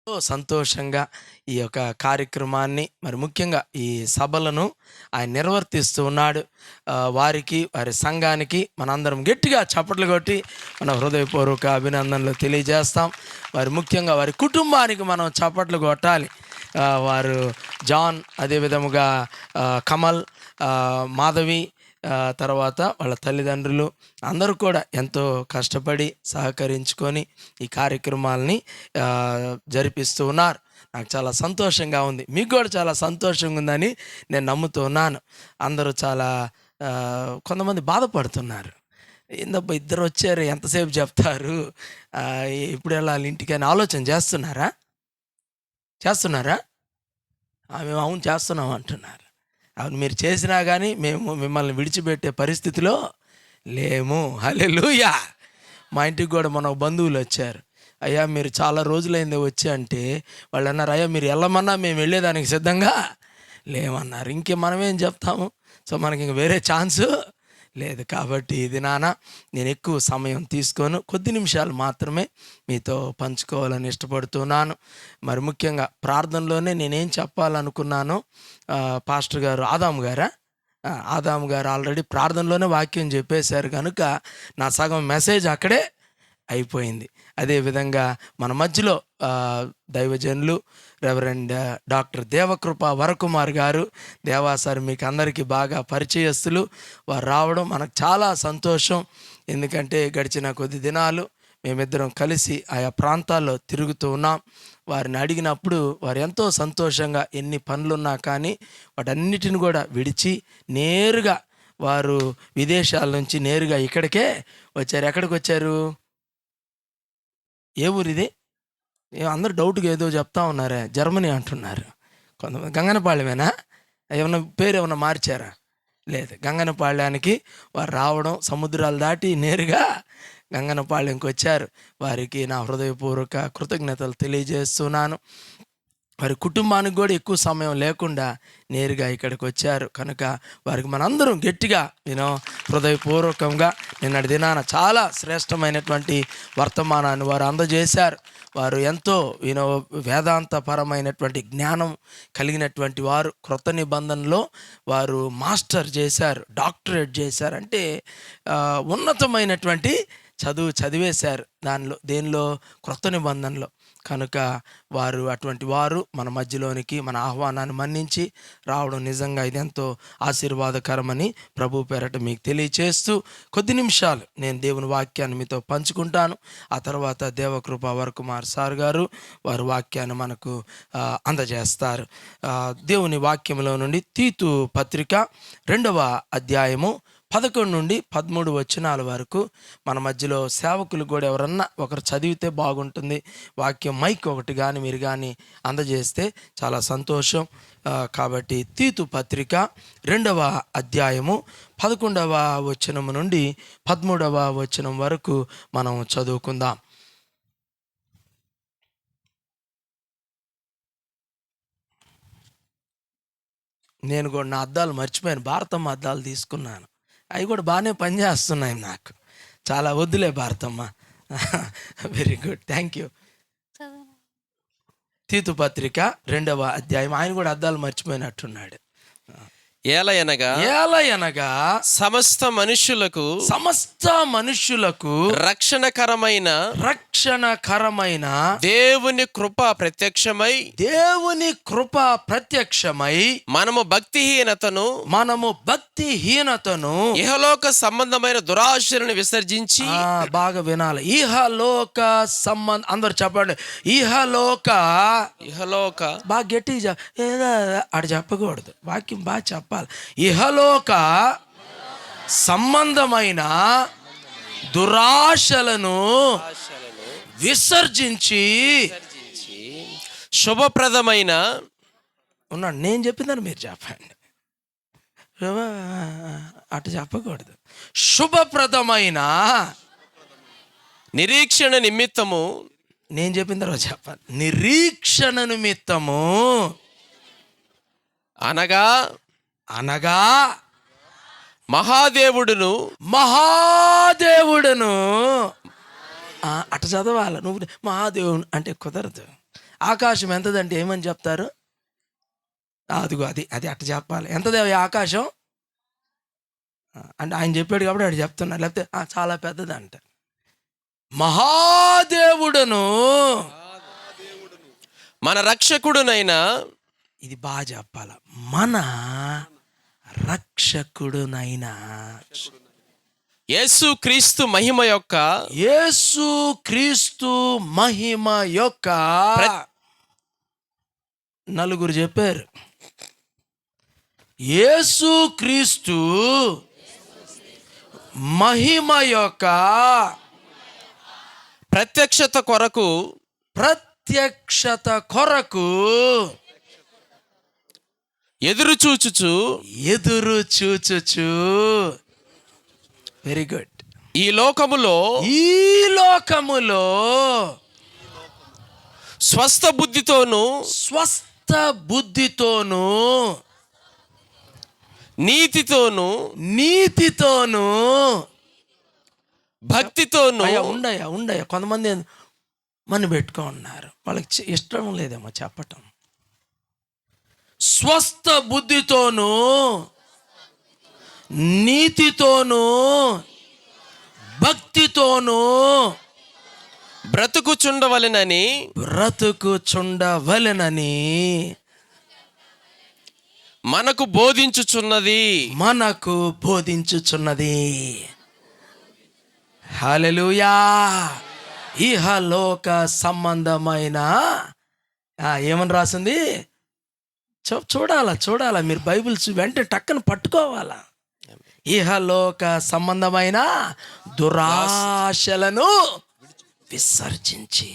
సంతోషంగా ఈ యొక్క కార్యక్రమాన్ని మరి ముఖ్యంగా ఈ సభలను ఆయన నిర్వర్తిస్తూ ఉన్నాడు. వారికి వారి సంఘానికి మనందరం గట్టిగా చప్పట్లు కొట్టి మన హృదయపూర్వక అభినందనలు తెలియజేస్తాం. వారి ముఖ్యంగా వారి కుటుంబానికి మనం చప్పట్లు కొట్టాలి. వారు జాన్, అదే విధముగా కమల్, మాధవి, తర్వాత వాళ్ళ తల్లిదండ్రులు అందరూ కూడా ఎంతో కష్టపడి సహకరించుకొని ఈ కార్యక్రమాలని జరిపిస్తూ ఉన్నారు. నాకు చాలా సంతోషంగా ఉంది, మీకు కూడా చాలా సంతోషంగా ఉందని నేను నమ్ముతూ ఉన్నాను. అందరూ చాలా కొంతమంది బాధపడుతున్నారు. ఏందబ్బా ఇద్దరు వచ్చారు, ఎంతసేపు చెప్తారు, ఇప్పుడు వెళ్ళాలి ఇంటికి అని ఆలోచన చేస్తున్నారా? మేము అవును చేస్తున్నాం అంటున్నారు. అవును, మీరు చేసినా కానీ మేము మిమ్మల్ని విడిచిపెట్టే పరిస్థితిలో లేము. హల్లెలూయా. మా ఇంటికి కూడా మన బంధువులు వచ్చారు. అయ్యా మీరు చాలా రోజులైంది వచ్చి అంటే వాళ్ళు అన్నారు, అయ్యా మీరు వెళ్ళమన్నా మేము వెళ్ళేదానికి సిద్ధంగా లేమన్నారు. ఇంకే మనమేం చెప్తాము? సో మనకి ఇంక వేరే ఛాన్సు లేదు. కాబట్టి ఇది నేను ఎక్కువ సమయం తీసుకోను, కొద్ది నిమిషాలు మాత్రమే మీతో పంచుకోవాలని ఇష్టపడుతున్నాను. మరి ముఖ్యంగా ప్రార్థనలోనే నేనేం చెప్పాలనుకున్నానో పాస్టర్ గారు ఆదాము గారు ఆల్రెడీ ప్రార్థనలోనే వాక్యం చెప్పేశారు కనుక నా సగం మెసేజ్ అక్కడే అయిపోయింది. అదేవిధంగా మన మధ్యలో దైవజనులు రెవరెండ్ డాక్టర్ దేవకృప వరకుమార్ గారు, దేవాసారి మీకు అందరికీ బాగా పరిచయస్తులు. వారు రావడం మనకు చాలా సంతోషం. ఎందుకంటే గడిచిన కొద్ది దినాలు మేమిద్దరం కలిసి ఆయా ప్రాంతాల్లో తిరుగుతూ ఉన్నాం. వారిని అడిగినప్పుడు వారు ఎంతో సంతోషంగా ఎన్ని పనులున్నా కానీ వాటన్నిటిని కూడా విడిచి నేరుగా వారు విదేశాల నుంచి నేరుగా ఇక్కడికే వచ్చారు. ఎక్కడికి వచ్చారు? ఏ ఊరిది? అందరూ డౌట్గా ఏదో చెప్తా ఉన్నారే, జర్మనీ అంటున్నారు. కొంతమంది గంగనపాళ్యమేనా? ఏమన్నా పేరు ఏమన్నా మార్చారా? లేదు, గంగనపాళ్యానికి వారు రావడం, సముద్రాలు దాటి నేరుగా గంగనపాళ్యంకి వచ్చారు. వారికి నా హృదయపూర్వక కృతజ్ఞతలు తెలియజేస్తున్నాను. వారి కుటుంబానికి కూడా ఎక్కువ సమయం లేకుండా నేరుగా ఇక్కడికి వచ్చారు కనుక వారికి మనందరం గట్టిగా హృదయపూర్వకంగా నిన్నటి దినాన చాలా శ్రేష్టమైనటువంటి వర్తమానాన్ని వారు అందజేశారు. వారు ఎంతో వేదాంతపరమైనటువంటి జ్ఞానం కలిగినటువంటి వారు. క్రొత్త నిబంధనలో వారు మాస్టర్ చేశారు, డాక్టరేట్ చేశారు. అంటే ఉన్నతమైనటువంటి చదువు చదివేశారు దేనిలో? క్రొత్త నిబంధనలో. కనుక వారు అటువంటి వారు మన మధ్యలోనికి మన ఆహ్వానాన్ని మన్నించి రావడం నిజంగా ఇదెంతో ఆశీర్వాదకరమని ప్రభు పేరట మీకు తెలియచేస్తూ కొద్ది నిమిషాలు నేను దేవుని వాక్యాన్ని మీతో పంచుకుంటాను. ఆ తర్వాత దేవకృప వరకుమార్ సార్ గారు వారు వాక్యాన్ని మనకు అందజేస్తారు. దేవుని వాక్యంలో నుండి తీతు పత్రిక 2వ అధ్యాయము 11 నుండి 13 వచనాల వరకు మన మధ్యలో సేవకులు కూడా ఎవరన్నా ఒకరు చదివితే బాగుంటుంది. వాక్యం మైక్ ఒకటి కానీ మీరు కానీ అందజేస్తే చాలా సంతోషం. కాబట్టి తీతు పత్రిక 2వ అధ్యాయము 11వ వచనం నుండి 13వ వచనం వరకు మనం చదువుకుందాం. నేను కూడా నా అద్దాలు మర్చిపోయాను, భారతమ్మ అద్దాలు తీసుకున్నాను. అవి కూడా బాగానే పనిచేస్తున్నాయి నాకు. చాలా వద్దులే Bharatamma. Very good, thank you. తీతు పత్రిక 2వ అధ్యాయం. ఆయన కూడా అద్దాలు మర్చిపోయినట్టున్నాడు. ఏలయనగా సమస్త మనుష్యులకు రక్షణకరమైన దేవుని కృప ప్రత్యక్షమై మనము భక్తిహీనతను ఇహలోక సంబంధమైన దురాశలను విసర్జించి, బాగా వినాలి, ఇహలోక సంబంధం. అందరు చెప్పండి, ఇహలోక. బాగా గట్టిగా అటు చెప్పకూడదు, వాక్యం బాగా చెప్పాలి. ఇహలోక సంబంధమైన దురాశలను విసర్జించి శుభప్రదమైన ఉన్నాడు. నేను చెప్పిందని మీరు చెప్పండి, అటు చెప్పకూడదు. శుభప్రదమైన నిరీక్షణ నిమిత్తము, నేను చెప్పిన తర్వాత చెప్పాలి, నిరీక్షణ నిమిత్తము అనగా మహాదేవుడును అటు చదవాలి. నువ్వు మహాదేవుడు అంటే కుదరదు. ఆకాశం ఎంతదంటే ఏమని చెప్తారు? అదిగో అది అది అట్ట చెప్పాలి. ఎంతదే ఆకాశం అంటే ఆయన చెప్పాడు కాబట్టి అటు చెప్తున్నారు, లేకపోతే చాలా పెద్దదంట. మహాదేవుడును మన రక్షకుడునైనా, ఇది బాగా చెప్పాల, మన రక్షకుడునైనా యేసు క్రీస్తు మహిమ యొక్క, యేసు క్రీస్తు మహిమ యొక్క నలుగురు చెప్పారు. యేసు క్రీస్తు మహిమ యొక్క ప్రత్యక్షత కొరకు, ప్రత్యక్షత కొరకు ఎదురు చూచుచు వెరీ గుడ్. ఈ లోకములో స్వస్థ బుద్ధితోను నీతితోను భక్తితోను ఉండయా కొంతమంది మన పెట్టుకో ఉన్నారు, వాళ్ళకి ఇష్టం లేదేమో చెప్పటం. స్వస్థ బుద్ధితోను నీతితోను భక్తితోను బ్రతుకుచుండవలెనని మనకు బోధించుచున్నది. హల్లెలూయా. ఇహలోక సంబంధమైన ఏమని రాసింది? చూడాలా మీరు బైబిల్ వెంటనే టక్కన పట్టుకోవాలా. ఇహలోక సంబంధమైన దురాశలను విసర్జించి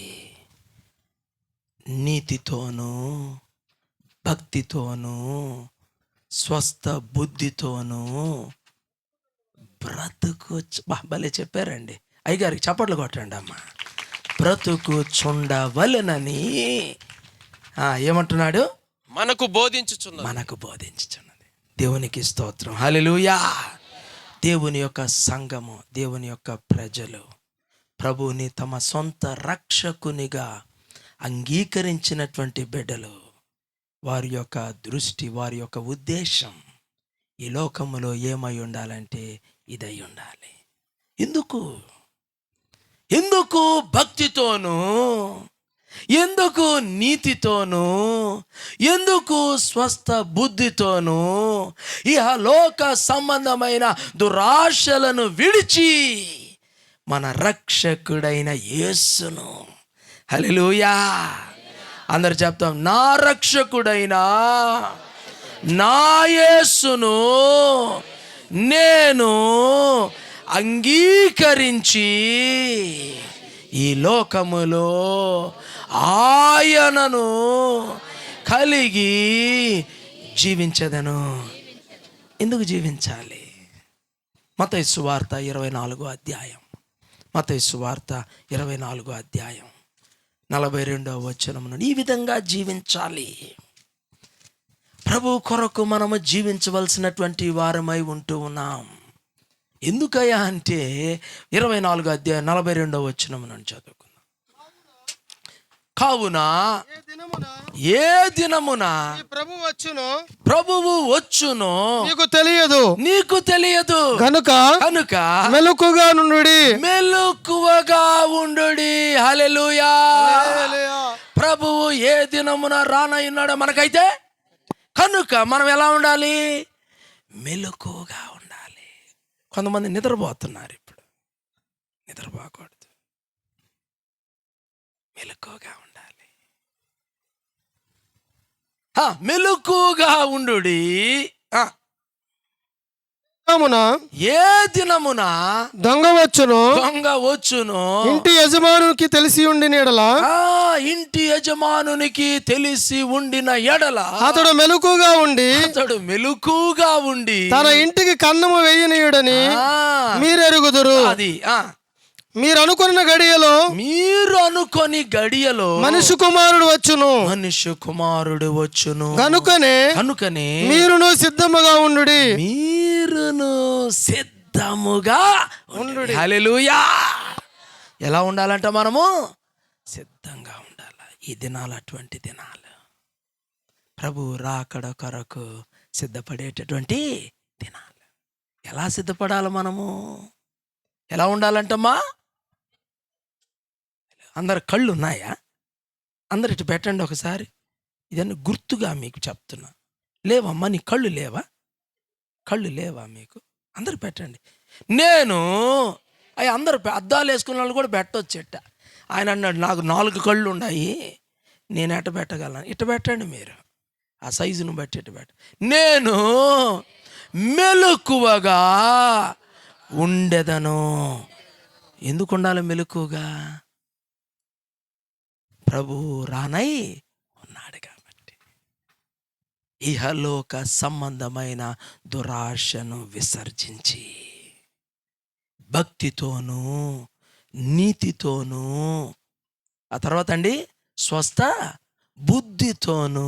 నీతితోనూ భక్తితోనూ స్వస్థ బుద్ధితోనూ భలే చెప్పారండి. అయ్యగారికి చప్పట్లు కొట్టండి అమ్మ. బ్రతుకుచుండవలెనని ఏమంటున్నాడు? మనకు బోధించుచున్నది. దేవునికి స్తోత్రం. హల్లెలూయా. దేవుని యొక్క సంఘము, దేవుని యొక్క ప్రజలు ప్రభువుని తమ సొంత రక్షకునిగా అంగీకరించినటువంటి బిడ్డలు, వారి యొక్క దృష్టి, వారి యొక్క ఉద్దేశం ఈ లోకములో ఏమై ఉండాలంటే ఇదై ఉండాలి. ఎందుకు భక్తితోనూ, ఎందుకు నీతితోనూ, ఎందుకు స్వస్థ బుద్ధితోనూ ఇహలోక సంబంధమైన దురాశలను విడిచి మన రక్షకుడైన యేసును, హల్లెలూయా అందరు చెప్తాం, నా రక్షకుడైన నా యేసును నేను అంగీకరించి ఈ లోకములో ఆయనను కలిగి జీవించదను. ఎందుకు జీవించాలి? మత్తయి సువార్త 24వ అధ్యాయం, మత్తయి సువార్త 24వ అధ్యాయం 42వ వచనమును ఈ విధంగా జీవించాలి. ప్రభు కొరకు మనము జీవించవలసినటువంటి వారమై ఉంటూ ఉన్నాం. ఎందుకయ్యా అంటే 24వ అధ్యాయం 42వ వచనము నుంచి చదువుకుందాం. కావున ఏ దినమున ప్రభువు వచ్చునో నీకు తెలియదు కనుక మెలకువగా ఉండుడి. హల్లెలూయా. ప్రభువు ఏ దినమున రానయ్యున్నాడో మనకైతే కనుక మనం ఎలా ఉండాలి? మెలకువగా ఉండాలి. కొంతమంది నిద్రపోతున్నారు. ఇప్పుడు నిద్రపోకూడదు, మెలకువగా ఉండాలి. మెలకువగా ఉండుడి. ఏ దినమున దొంగ వచ్చును ఇంటి యజమానునికి తెలిసి ఉండిన ఎడల, ఇంటి యజమానునికి తెలిసి ఉండిన ఎడల అతడు మెలకుగా ఉండి తన ఇంటికి కన్నము వేయనీయుడని మీరెరుగుదురు. అది మీరు అనుకుని గడియలో మనుష్య కుమారుడు వచ్చును. కనుకనే మీరును సిద్ధముగా ఉండుడి. హల్లెలూయా. ఎలా ఉండాలంట? మనము సిద్ధంగా ఉండాలి. ఈ దినాలు అటువంటి దినాలు. ప్రభు రాకడ కొరకు సిద్ధపడేటటువంటి దినాలు. ఎలా సిద్ధపడాలి మనము? ఎలా ఉండాలంటమ్మా? అందరు కళ్ళు ఉన్నాయా? అందరు ఇటు పెట్టండి ఒకసారి. ఇదన్నీ గుర్తుగా మీకు చెప్తున్నా. లేవమ్మా, నీ కళ్ళు లేవా? కళ్ళు లేవా మీకు? అందరు పెట్టండి. నేను అవి అందరు అద్దాలు వేసుకున్న వాళ్ళు కూడా పెట్టొచ్చేట. ఆయన అన్నాడు, నాకు 4 కళ్ళు ఉన్నాయి, నేను ఎట్ట పెట్టగలను? ఇట్ట పెట్టండి మీరు, ఆ సైజును బట్టి ఇట్ట పెట్ట. నేను మెలకువగా ఉండెదను. ఎందుకు ఉండాలి మెలకువగా? ప్రభు రానై ఉన్నాడు కాబట్టి. ఇహలోక సంబంధమైన దురాశను విసర్జించి భక్తితోనూ నీతితోనూ, ఆ తర్వాత అండి స్వస్థ బుద్ధితోనూ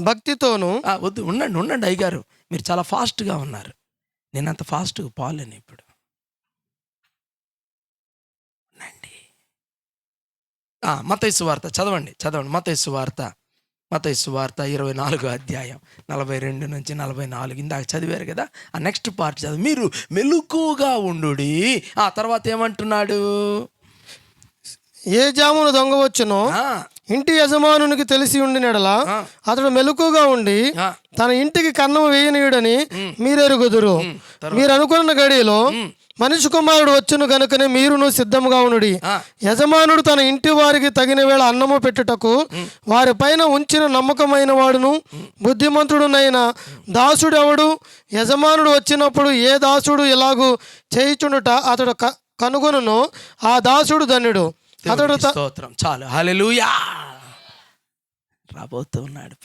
భక్తితోనూ. వద్దు, ఉండండి అయ్యగారు, మీరు చాలా ఫాస్ట్గా ఉన్నారు. నేను అంత ఫాస్ట్గా పోలేను ఇప్పుడు. ఉండండి. మత్తయి సువార్త చదవండి. మత్తయి సువార్త 24వ అధ్యాయం 42 నుంచి 44. ఇందాక చదివారు కదా, ఆ నెక్స్ట్ పార్ట్ చదివి మీరు మెలకువగా ఉండుడి. ఆ తర్వాత ఏమంటున్నాడు? ఏ జామును దొంగ వచ్చునో ఇంటి యజమానునికి తెలిసి ఉండినడలా అతడు మెలకుగా ఉండి తన ఇంటికి కన్నము వేయనీయుడని మీరెరుగుదురు. మీరు అనుకున్న గడియలో మనిషి కుమారుడు వచ్చును గనుకనే మీరును సిద్ధముగా ఉండుడి. యజమానుడు తన ఇంటి వారికి తగిన వేళ అన్నము పెట్టుటకు వారి పైన ఉంచిన నమ్మకమైన వాడును బుద్ధిమంతుడునైన దాసుడు ఎవడు? యజమానుడు వచ్చినప్పుడు ఏ దాసుడు ఎలాగూ చేయుచుండుట అతడు కనుగొనును, ఆ దాసుడు ధన్యుడు. అతడు స్తోత్రం. చాలు, హల్లెలూయా. రాబోతున్నాడు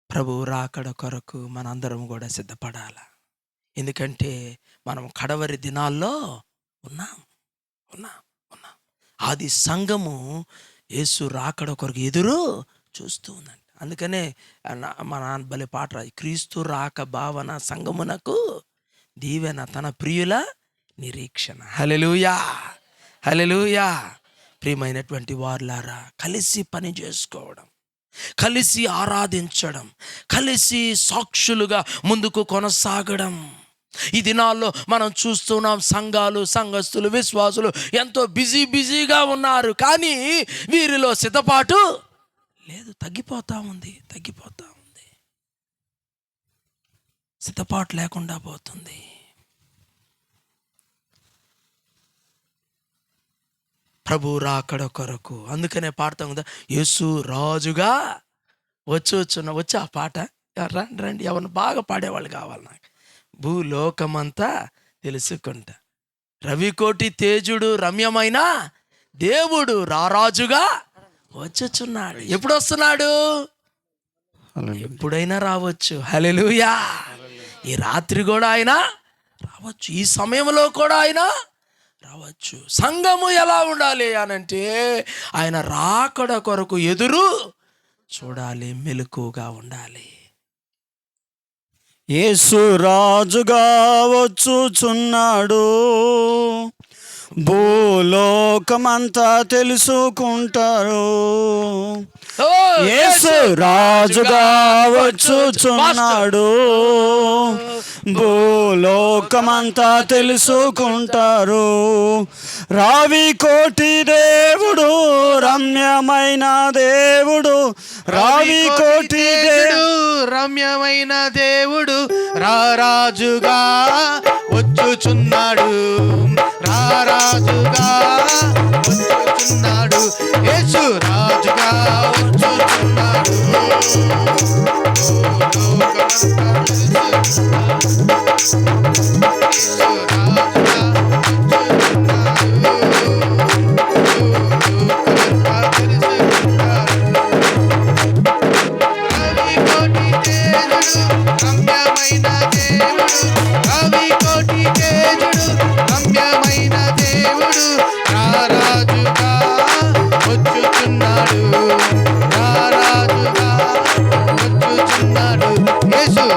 ప్రభు రాకడ కొరకు మనందరం కూడా సిద్ధపడాలి. ఎందుకంటే మనం కడవరి దినాల్లో ఉన్నాం. ఆది సంఘము యేసు రాకడ కొరకు ఎదురు చూస్తూ ఉందండి. అందుకనే మా నాన్న బలి పాట, క్రీస్తు రాక భావన సంఘమునకు దీవెన, తన ప్రియుల నిరీక్షణ. హల్లెలూయా, హల్లెలూయా. ప్రియమైనటువంటి వారులారా, కలిసి పని చేసుకోవడం, కలిసి ఆరాధించడం, కలిసి సాక్షులుగా ముందుకు కొనసాగడం. ఈ దినాల్లో మనం చూస్తున్నాం, సంఘాలు, సంఘస్థులు, విశ్వాసులు ఎంతో బిజీగా ఉన్నారు. కానీ వీరిలో సిద్ధపాటు లేదు, తగ్గిపోతా ఉంది. సిద్ధపాటు లేకుండా పోతుంది. ప్రభు రాకడ కొరకు అందుకనే పాడతాం కదా, యేసు రాజుగా వచ్చి ఆ పాట రండి, ఎవరిని బాగా పాడేవాళ్ళు కావాలి నాకు. భూలోకమంతా తెలుసుకుంటా, రవికోటి తేజుడు రమ్యమైన దేవుడు రారాజుగా వచ్చుచున్నాడు. ఎప్పుడు వస్తున్నాడు? ఎప్పుడైనా రావచ్చు. హల్లెలూయా. ఈ రాత్రి కూడా ఆయన రావచ్చు, ఈ సమయంలో కూడా ఆయన రావచ్చు. సంఘము ఎలా ఉండాలి అనంటే ఆయన రాకడ కొరకు ఎదురు చూడాలి, మెలకుగా ఉండాలి. యేసు రాజుగా వచ్చుచున్నాడు, భూలోకమంతా తెలుసుకుంటారు. యేసు రాజుగా వచ్చుచున్నాడు, భూలోకమంతా తెలుసుకుంటారు. రావి కోటి దేవుడు, రమ్యమైన దేవుడు, రావి కోటి రమ్యమైన దేవుడు రారాజుగా వచ్చుచున్నాడు, రారాజుగా వచ్చుచున్నాడు. యేసు రాజుగా వచ్చుచున్నాడు,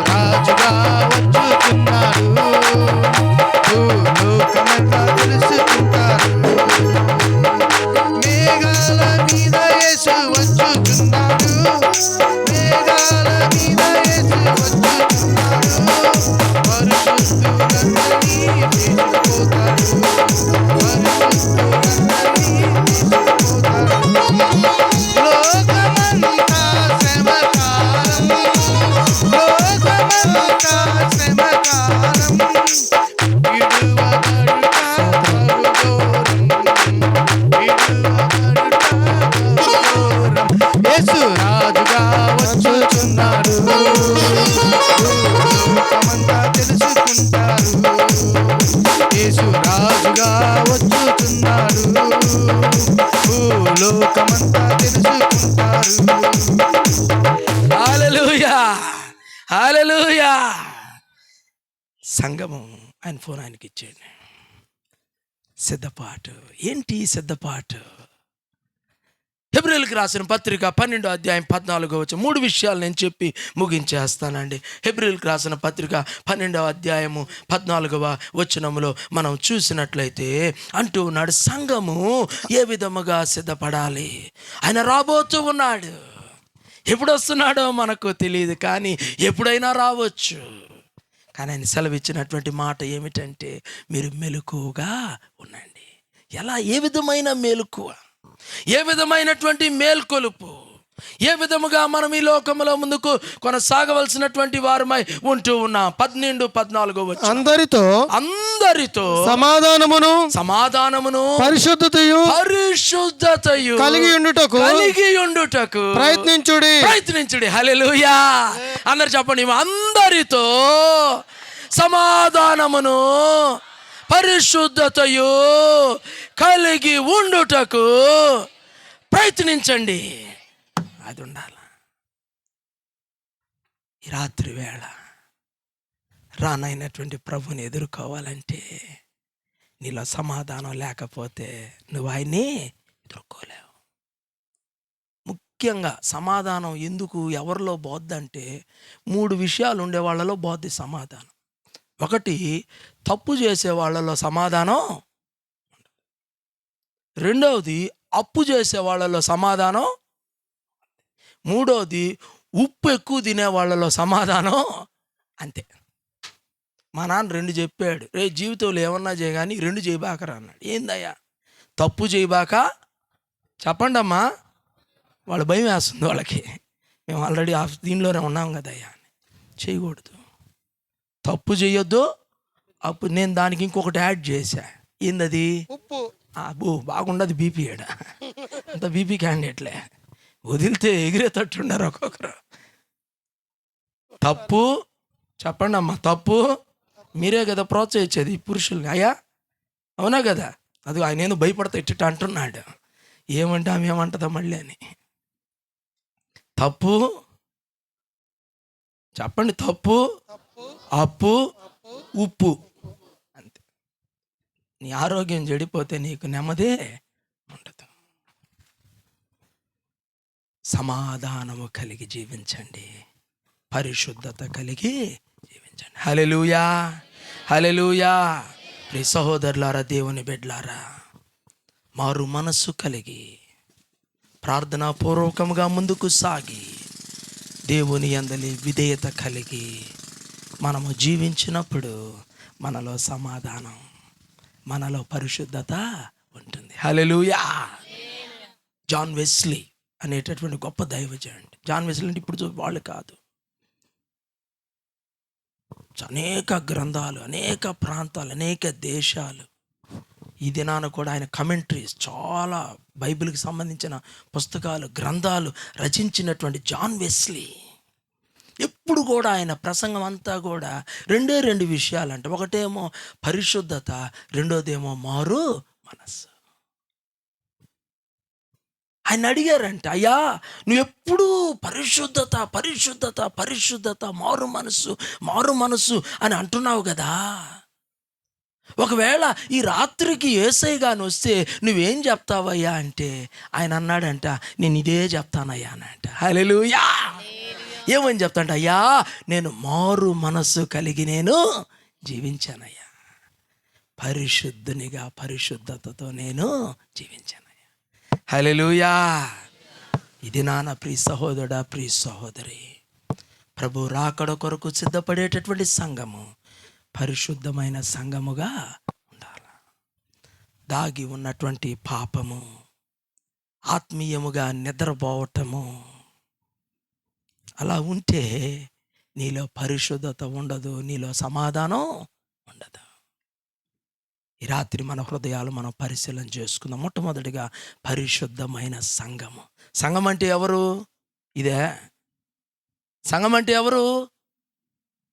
రాజుగా వచ్చుచున్నాడు. లోకమంతా తెలుసుకుంటారు. హల్లెలూయా, హల్లెలూయా. సంగమం ఆయన ఫోన్ ఆయనకి ఇచ్చేయండి. సిద్ధపాటు ఏంటి? సిద్ధపాటు హెబ్రీయులకు రాసిన పత్రిక 12వ అధ్యాయం 14వ వచనం. 3 విషయాలు నేను చెప్పి ముగించేస్తానండి. హెబ్రీయులకు రాసిన పత్రిక 12వ అధ్యాయము 14వ వచనములో మనం చూసినట్లయితే అంటూ ఉన్నాడు, సంఘము ఏ విధముగా సిద్ధపడాలి. ఆయన రాబోతూ ఉన్నాడు. ఎప్పుడు వస్తున్నాడో మనకు తెలియదు, కానీ ఎప్పుడైనా రావచ్చు. కానీ ఆయన సెలవిచ్చినటువంటి మాట ఏమిటంటే, మీరు మెలకువగా ఉండండి. ఎలా? ఏ విధమైన మెలకువ, ఏ విధమైనటువంటి మేల్కొలుపు, ఏ విధముగా మనం ఈ లోకంలో ముందుకు కొనసాగవలసినటువంటి వారమై ఉంటూ ఉన్నాం. 12-14 వచనం. అందరితో సమాధానమును పరిశుద్ధతయు కలిగి ఉండుటకు ప్రయత్నించుడి. హల్లెలూయా. అందరు చెప్పండి, అందరితో సమాధానమును పరిశుద్ధతయు కలిగి ఉండుటకు ప్రయత్నించండి. అది ఉండాలి. ఈ రాత్రి వేళ రానైనటువంటి ప్రభుని ఎదుర్కోవాలంటే నీలో సమాధానం లేకపోతే నువ్వు ఆయన్ని ఎదుర్కోలేవు. ముఖ్యంగా సమాధానం ఎందుకు ఎవరిలో బోద్దంటే 3 విషయాలు ఉండే వాళ్ళలో బోద్ది సమాధానం. ఒకటి, తప్పు చేసే వాళ్ళలో సమాధానం. రెండవది, అప్పు చేసే వాళ్ళలో సమాధానం. మూడవది, ఉప్పు ఎక్కువ తినే వాళ్ళలో సమాధానం. అంతే. మా నాన్న 2 చెప్పాడు, రే జీవితంలో ఏమన్నా చేయగాని 2 చేయబాకరా అన్నాడు. ఏందయ్యా? తప్పు చేయబాక. చెప్పండి అమ్మా. వాళ్ళ భయం వేస్తుంది వాళ్ళకి. మేము ఆల్రెడీ దీనిలోనే ఉన్నాం కదయ్యా అని. చేయకూడదు. తప్పు చేయొద్దు. అప్పుడు నేను దానికి ఇంకొకటి యాడ్ చేశా. ఏందది? ఉప్పు. అబ్బో బాగుండదు. బీపీ ఏడా అంత బీపీ క్యాండిడేట్లే. వదిలితే ఎగిరేటట్టున్నారు ఒక్కొక్కరు. తప్పు. చెప్పండి అమ్మా. తప్పు మీరే కదా ప్రోత్సహించేది పురుషుల్ని. అయ్యా అవునా కదా? అది ఆయన ఏదో భయపడతా ఇట్ట అంటున్నాడు. ఏమంటే ఆమె ఏమంటుందా మళ్ళీ అని. తప్పు. చెప్పండి. తప్పు, అప్పు, ఉప్పు. అంతే. నీ ఆరోగ్యం చెడిపోతే నీకు నెమ్మదే ఉండదు. సమాధానము కలిగి జీవించండి, పరిశుద్ధత కలిగి జీవించండి. హల్లెలూయా, హల్లెలూయా. ప్రియ సహోదరులారా, దేవుని బిడ్డలారా, మారు మనస్సు కలిగి ప్రార్థనాపూర్వకంగా ముందుకు సాగి దేవుని యందలి విధేయత కలిగి మనము జీవించినప్పుడు మనలో సమాధానం, మనలో పరిశుద్ధత ఉంటుంది. హల్లెలూయా. జాన్ వెస్లీ అనేటటువంటి గొప్ప దైవజనుడు. జాన్ వెస్లీ అంటే ఇప్పుడు వాళ్ళు కాదు. అనేక గ్రంథాలు, అనేక ప్రాంతాలు, అనేక దేశాలు. ఈ దినాన కూడా ఆయన కమెంట్రీస్, చాలా బైబిల్కి సంబంధించిన పుస్తకాలు, గ్రంథాలు రచించినటువంటి జాన్ వెస్లీ ఎప్పుడు కూడా ఆయన ప్రసంగం అంతా కూడా 2 విషయాలంట. ఒకటేమో పరిశుద్ధత, రెండోదేమో మారు మనస్సు. ఆయన అడిగారంట, అయ్యా నువ్వు ఎప్పుడూ పరిశుద్ధత పరిశుద్ధత పరిశుద్ధత, మారు మనస్సు అని అంటున్నావు కదా, ఒకవేళ ఈ రాత్రికి యేసయ్య గాని వస్తే నువ్వేం చెప్తావయ్యా అంటే ఆయన అన్నాడంట, నేను ఇదే చెప్తానయ్యా అనంట. హల్లెలూయా. ఏమని చెప్తాంట? అయ్యా నేను మారు మనస్సు కలిగి నేను జీవించానయ్యా, పరిశుద్ధునిగా పరిశుద్ధతతో నేను జీవించానయ్యా. హల్లెలూయా. ఇది నాన్న ప్రియ సహోదరుడా, ప్రియ సహోదరి, ప్రభు రాకడ కొరకు సిద్ధపడేటటువంటి సంఘము పరిశుద్ధమైన సంఘముగా ఉండాలి. దాగి ఉన్నటువంటి పాపము, ఆత్మీయముగా నిద్రపోవటము, అలా ఉంటే నీలో పరిశుద్ధత ఉండదు, నీలో సమాధానం ఉండదు. ఈ రాత్రి మన హృదయాలు మనం పరిశీలన చేసుకుందాం. మొట్టమొదటిగా పరిశుద్ధమైన సంఘము. సంఘం అంటే ఎవరు? ఇదే సంఘం అంటే ఎవరు?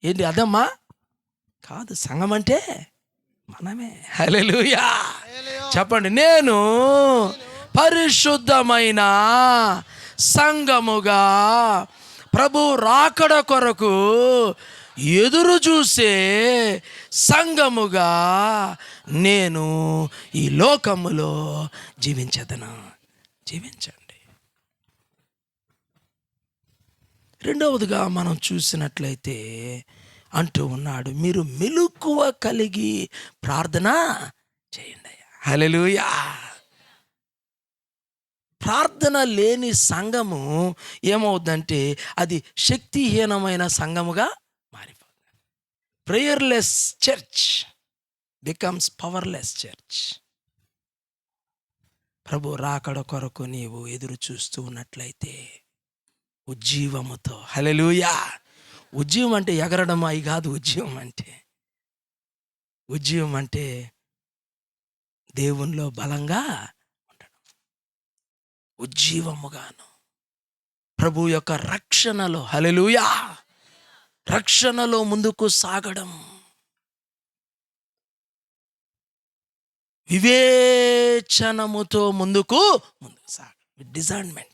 ఏంటి అదమ్మా? కాదు, సంఘం అంటే మనమే. హల్లెలూయా. చెప్పండి, నేను పరిశుద్ధమైన సంఘముగా ప్రభు రాకడ కొరకు ఎదురు చూసే సంఘముగా నేను ఈ లోకములో జీవించదను. జీవించండి. రెండవదిగా మనం చూసినట్లయితే అంటూ ఉన్నాడు, మీరు మెలకువ కలిగి ప్రార్థన చేయండి. హల్లెలూయా. ప్రార్థన లేని సంఘము ఏమవుద్దంటే అది శక్తిహీనమైన సంఘముగా మారిపోతుంది. Prayerless church becomes powerless church. ప్రభు రాకడ కొరకు నీవు ఎదురు చూస్తూ ఉన్నట్లయితే ఉజ్జీవముతో, హల్లెలూయా. ఉజ్జీవం అంటే ఎగరడం అయి కాదు. ఉజ్జీవం అంటే దేవునిలో బలంగా ఉండడం, ఉజ్జీవముగాను ప్రభు యొక్క రక్షణలో, హల్లెలూయా, రక్షణలో ముందుకు సాగడం, వివేచనముతో ముందుకు సాగడం, డిజైన్మెంట్.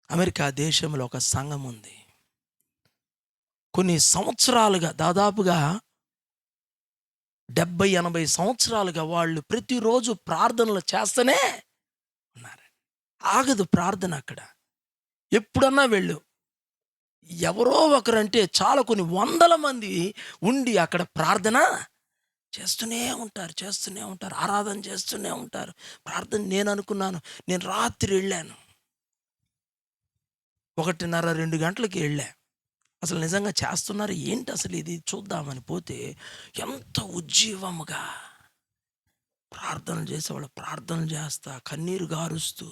అమెరికా దేశంలో ఒక సంఘం ఉంది. కొన్ని సంవత్సరాలుగా, దాదాపుగా 70-80 సంవత్సరాలుగా వాళ్ళు ప్రతిరోజు ప్రార్థనలు చేస్తూనే ఉన్నారు. ఆగదు ప్రార్థన అక్కడ. ఎప్పుడన్నా వెళ్ళు, ఎవరో ఒకరంటే చాలా కొన్ని వందల మంది ఉండి అక్కడ ప్రార్థన చేస్తూనే ఉంటారు, ఆరాధన చేస్తూనే ఉంటారు. ప్రార్థన నేను అనుకున్నాను, నేను రాత్రి వెళ్ళాను, 1:30-2 గంటలకి వెళ్ళా. అసలు నిజంగా చేస్తున్నారు ఏంటి అసలు ఇది చూద్దామని పోతే ఎంత ఉజ్జీవముగా ప్రార్థనలు చేసేవాళ్ళు. ప్రార్థనలు చేస్తా కన్నీరు గారుస్తూ,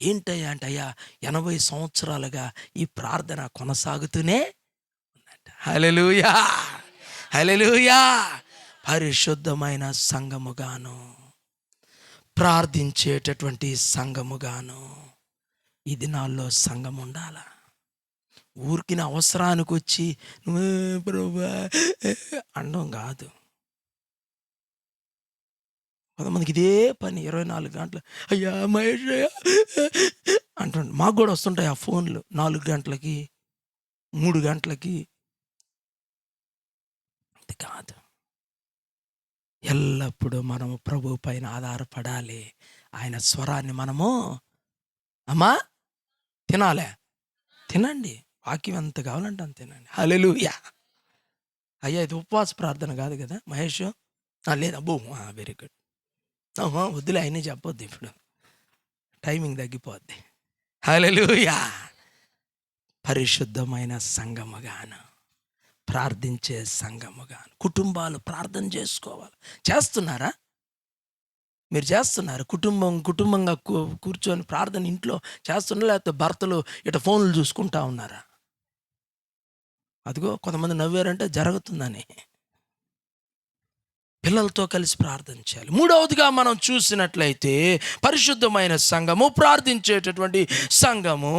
ఏంటయ్యా అంటే, అయ్యా 80 సంవత్సరాలుగా ఈ ప్రార్థన కొనసాగుతూనే ఉందంట. హల్లెలూయా, హల్లెలూయా. పరిశుద్ధమైన సంఘముగాను, ప్రార్థించేటటువంటి సంఘముగాను ఈ దినాల్లో సంఘం ఉండాలా. ఊరికిన అవసరానికి వచ్చి ప్రభువా అనడం కాదు. కొంతమందికి ఇదే పని 24 గంటలు, అయ్యా మహేష్ అంటుండే. మాకు కూడా వస్తుంటాయి ఆ ఫోన్లు 4 గంటలకి 3 గంటలకి. అది కాదు. ఎల్లప్పుడూ మనము ప్రభు పైన ఆధారపడాలి. ఆయన స్వరాన్ని మనము అమ్మా తినండి, వాక్యం ఎంత కావాలంటే అంత తినండి. హల్లెలూయా. అయ్యా ఇది ఉపవాస ప్రార్థన కాదు కదా మహేష్? లేదు అబ్బో, వెరీ గుడ్. వద్దులే అయినా చెప్పొద్దు, ఇప్పుడు టైమింగ్ తగ్గిపోద్ది. హల్లెలూయా. పరిశుద్ధమైన సంఘముగాను, ప్రార్థించే సంఘముగాను కుటుంబాలు ప్రార్థన చేసుకోవాలి. చేస్తున్నారా? మీరు చేస్తున్నారు? కుటుంబంగా కూర్చొని ప్రార్థన ఇంట్లో చేస్తున్నారు, లేకపోతే భర్తలు ఇట్లా ఫోన్లు చూసుకుంటా ఉన్నారా? అదిగో కొంతమంది నవ్వారంటే జరుగుతుందని. పిల్లలతో కలిసి ప్రార్థన చేయాలి. మూడవదిగా మనం చూసినట్లయితే పరిశుద్ధమైన సంఘము, ప్రార్థించేటటువంటి సంఘము.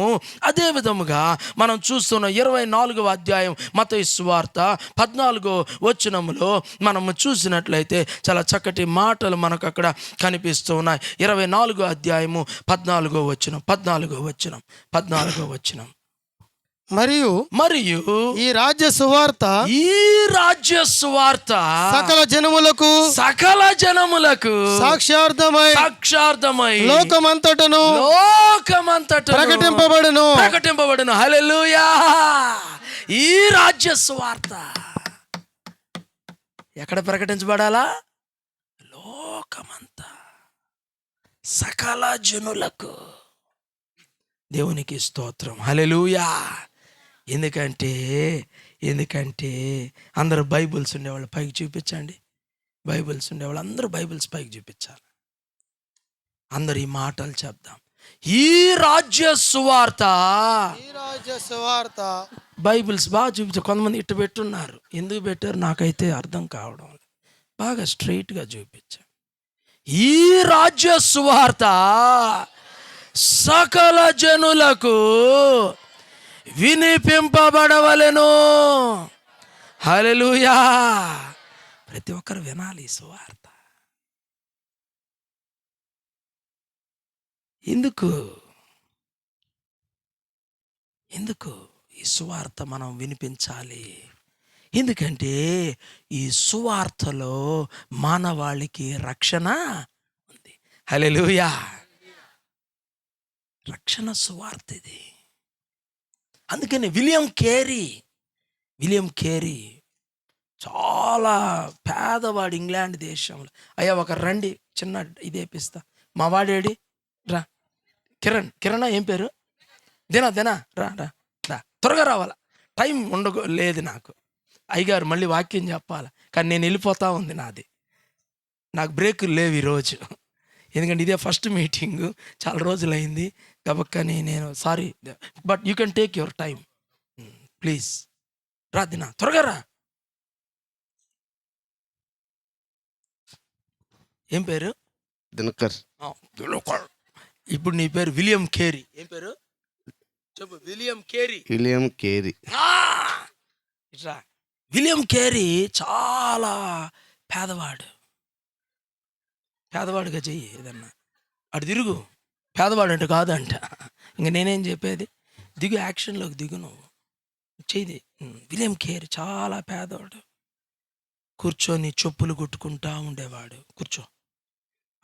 అదే విధముగా మనం చూస్తున్న 24వ అధ్యాయం మత్తయి సువార్త 14వ వచనములో మనము చూసినట్లయితే చాలా చక్కటి మాటలు మనకు అక్కడ కనిపిస్తూ ఉన్నాయి. 24వ అధ్యాయము 14వ వచనం. మరియు ఈ రాజ్య సువార్త సకల జనములకు సాక్షార్థమై లోకమంతటను ప్రకటింపబడును. హల్లెలూయా. ఈ రాజ్య సువార్త ఎక్కడ ప్రకటించబడాలా? లోకమంతా, సకల జనులకు. దేవునికి స్తోత్రం. హల్లెలూయా. ఎందుకంటే అందరూ బైబిల్స్ ఉండేవాళ్ళు పైకి చూపించండి. బైబిల్స్ ఉండేవాళ్ళు అందరూ బైబిల్స్ పైకి చూపించాలి. అందరు ఈ మాటలు చెప్దాం. ఈ రాజ్య సువార్త బైబిల్స్ బాగా చూపించారు. కొంతమంది ఇట్టు పెట్టున్నారు. ఎందుకు పెట్టారు నాకైతే అర్థం కావడం లేదు. బాగా స్ట్రైట్గా చూపించారు. ఈ రాజ్య సువార్త సకల జనులకు వినిపింపబడవలెను. హల్లెలూయా. ప్రతి ఒక్కరు వినాలి ఈ సువార్త. ఎందుకు ఎందుకు ఈ సువార్త మనం వినిపించాలి? ఎందుకంటే ఈ సువార్తలో మానవాళికి రక్షణ ఉంది. హల్లెలూయా. రక్షణ సువార్త ఇది. అందుకని విలియం కేరీ చాలా పేదవాడు ఇంగ్లాండ్ దేశంలో. అయ్యా ఒక రండి, చిన్న ఇది వేపిస్తా. మా వాడేడి రా, కిరణ్ ఏం పేరు? దినా రా రా రా, త్వరగా రావాలా, టైం లేదు నాకు. అయ్యగారు మళ్ళీ వాక్యం చెప్పాలి, కానీ నేను వెళ్ళిపోతా ఉంది నాది. నాకు బ్రేకులు లేవు ఈరోజు, ఎందుకంటే ఇదే ఫస్ట్ మీటింగు, చాలా రోజులైంది కాబట్టి నేను sorry, but you can take your time please. రా దినా, త్వరగా రా. ఏం పేరు? దినకర్. ఇప్పుడు నీ పేరు విలియం కేరీ. ఏం పేరు చెప్పు? William Carey. ఇట్లా విలియం కేరీ చాలా పేదవాడుగా చెయ్యి ఏదన్నా, అటు తిరుగు. పేదవాడు అంటే కాదంట. ఇంక నేనేం చెప్పేది, దిగు, యాక్షన్లోకి దిగు, నువ్వు చెయ్యి. విలియం కేరీ చాలా పేదవాడు. కూర్చొని చెప్పులు కుట్టుకుంటా ఉండేవాడు. కూర్చో,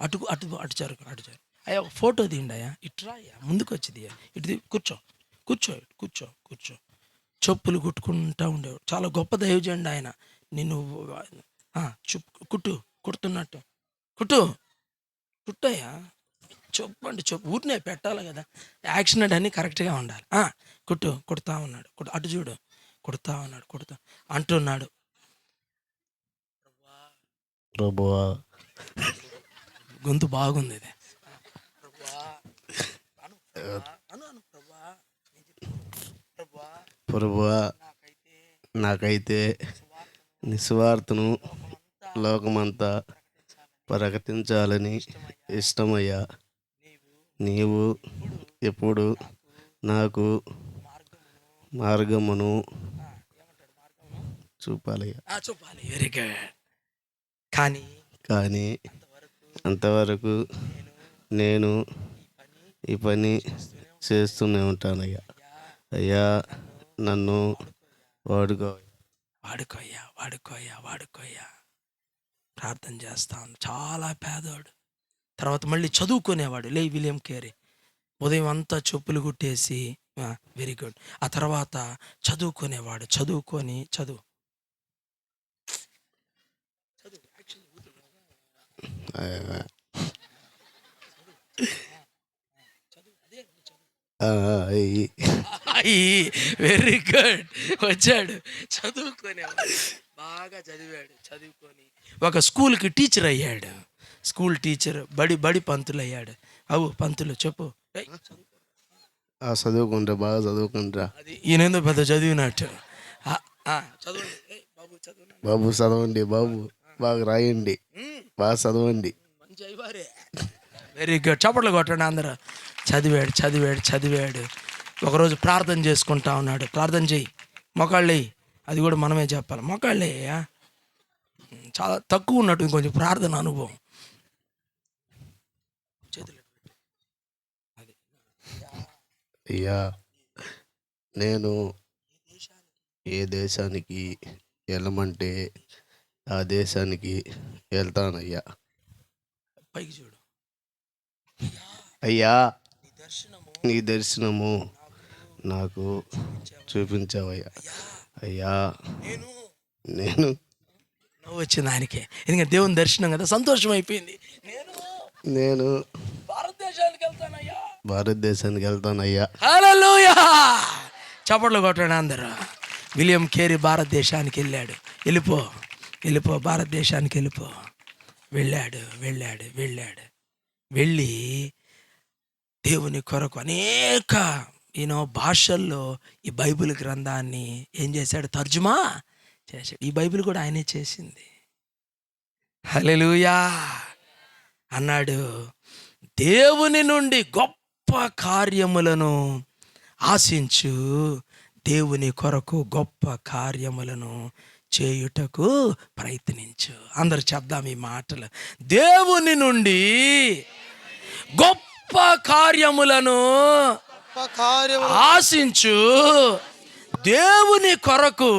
అటు అటు అటు జరుగు. అయ్యా ఒక ఫోటో తీయండి అయ్యా, ఇట్రా అయ్యా, ముందుకు వచ్చింది ఇటు కూర్చో. చెప్పులు కుట్టుకుంటా ఉండేవాడు. చాలా గొప్ప దైవజనుడు ఆయన. నేను కుడుతున్నట్టు కుట్టయ్యా, చెప్పు ఊరినే పెట్టాలి కదా, యాక్సిడెంట్ అన్నీ కరెక్ట్గా ఉండాలి. కుడతా ఉన్నాడు, అటు చూడు, కుడతా అంటున్నాడు. గొంతు బాగుంది ఇది. ప్రభువా, నాకైతే నిస్వార్థను లోకమంతా ప్రకటించాలని ఇష్టమయ్యా. నీవు ఎప్పుడు నాకు మార్గమును చూపాలయ్యా. Very good. కానీ అంతవరకు నేను ఈ పని చేస్తూనే ఉంటానయ్యా. అయ్యా, నన్ను వాడుకోయ్యా. ప్రార్థన చేస్తాను. చాలా పేదవాడు. తర్వాత మళ్ళీ చదువుకునేవాడు. విలియం కేరీ ఉదయం అంతా చెప్పులు కుట్టేసి, వెరీ గుడ్. ఆ తర్వాత చదువుకునేవాడు. చదువు వెరీ గుడ్. వచ్చాడు, చదువుకునేవాడు, బాగా చదువుకొని ఒక స్కూల్కి టీచర్ అయ్యాడు. స్కూల్ టీచర్, బడి పంతులు అయ్యాడు. పంతులు చెప్పు. చదువుకుంటా, బాగా చదువుకుంటా. అది ఈయనేందో పెద్ద చదివినట్టు. బాబు చదవండి, బాబు బాగా రాయండి, బాగా చదవండి. Very good. చప్పట్లు కొట్టండి అందరూ. చదివాడు. ఒకరోజు ప్రార్థన చేసుకుంటా ఉన్నాడు. ప్రార్థన చెయ్యి, మొకాళ్ళే. అది కూడా మనమే చెప్పాలి, మొకాళ్ళే. చాలా తక్కువ ఉన్నట్టు కొంచెం ప్రార్థన అనుభవం. అయ్యా, నేను ఏ దేశానికి వెళ్ళమంటే ఆ దేశానికి వెళ్తానయ్యా. పైకి చూడు. అయ్యా, నీ దర్శనము నాకు చూపించావయ్యా. అయ్యా, నేను నవ్వు వచ్చింది ఆయనకే, ఎందుకంటే దేవుని దర్శనం కదా, సంతోషం అయిపోయింది. నేను భారతదేశానికి వెళ్తానయ్యా. హల్లెలూయా. చప్పట్లు కొట్టండి అందరూ. విలియం కేరీ భారతదేశానికి వెళ్ళిపో, భారతదేశానికి వెళ్ళిపో. వెళ్ళాడు. వెళ్ళి దేవుని కొరకు అనేక భాషల్లో ఈ బైబిల్ గ్రంథాన్ని ఏం చేశాడు? తర్జుమా చేశాడు. ఈ బైబిల్ కూడా ఆయనే చేసింది. హల్లెలూయా. అన్నాడు, దేవుని నుండి గొప్ప కార్యములను ఆశించు, దేవుని కొరకు గొప్ప కార్యములను చేయుటకు ప్రయత్నించు. అందరు చెప్దాం ఈ మాటలు. దేవుని నుండి గొప్ప గొప్ప కార్యములను ఆశించు దేవుని కొరకు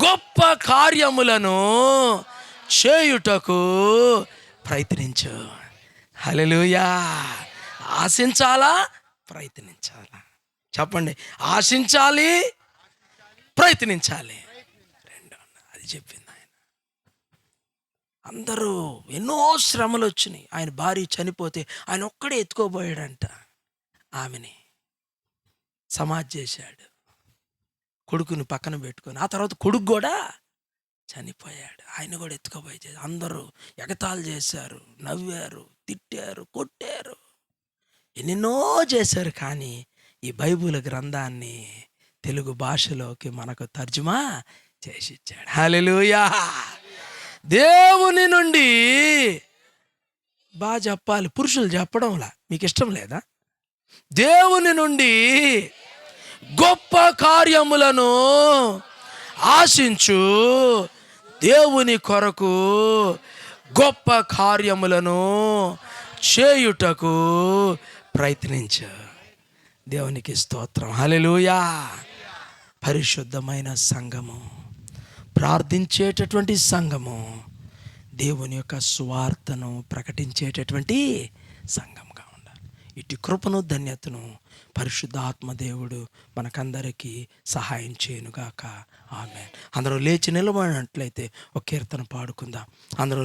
గొప్ప కార్యములను చేయుటకు ప్రయత్నించు. హల్లెలూయా. ఆశించాలా, ప్రయత్నించాలా? చెప్పండి. ఆశించాలి, ప్రయత్నించాలి. రెండు అది చెప్పింది ఆయన. అందరూ ఎన్నో శ్రమలు వచ్చినాయి. ఆయన భార్య చనిపోతే ఆయన ఒక్కడే ఎత్తుకోబోయాడంట. ఆమెని సమాధి చేశాడు, కొడుకుని పక్కన పెట్టుకొని. ఆ తర్వాత కొడుకు కూడా చనిపోయాడు, ఆయన కూడా ఎత్తుకోబోయి. అందరూ ఎగతాళి చేశారు, నవ్వారు, తిట్టారు, కొట్టారు, ఎన్నెన్నో చేశారు. కానీ ఈ బైబిల్ గ్రంథాన్ని తెలుగు భాషలోకి మనకు తర్జుమా చేసి ఇచ్చాడు. హల్లెలూయా. దేవుని నుండి బాగా చెప్పాలి, పురుషులు చెప్పడంలా. మీకు ఇష్టం లేదా? దేవుని నుండి గొప్ప కార్యములను ఆశించు, దేవుని కొరకు గొప్ప కార్యములను చేయుటకు ప్రయత్నించు. దేవునికి స్తోత్రం. హల్లెలూయా. పరిశుద్ధమైన సంఘము, ప్రార్థించేటటువంటి సంఘము, దేవుని యొక్క సువార్తను ప్రకటించేటటువంటి సంఘంగా ఉండాలి. ఇటు కృపను ధన్యతను పరిశుద్ధాత్మ దేవుడు మనకందరికీ సహాయం చేయనుగాక. ఆమేన్. అందరూ లేచి నిలబడినట్లయితే ఒక కీర్తన పాడుకుందాం. అందరూ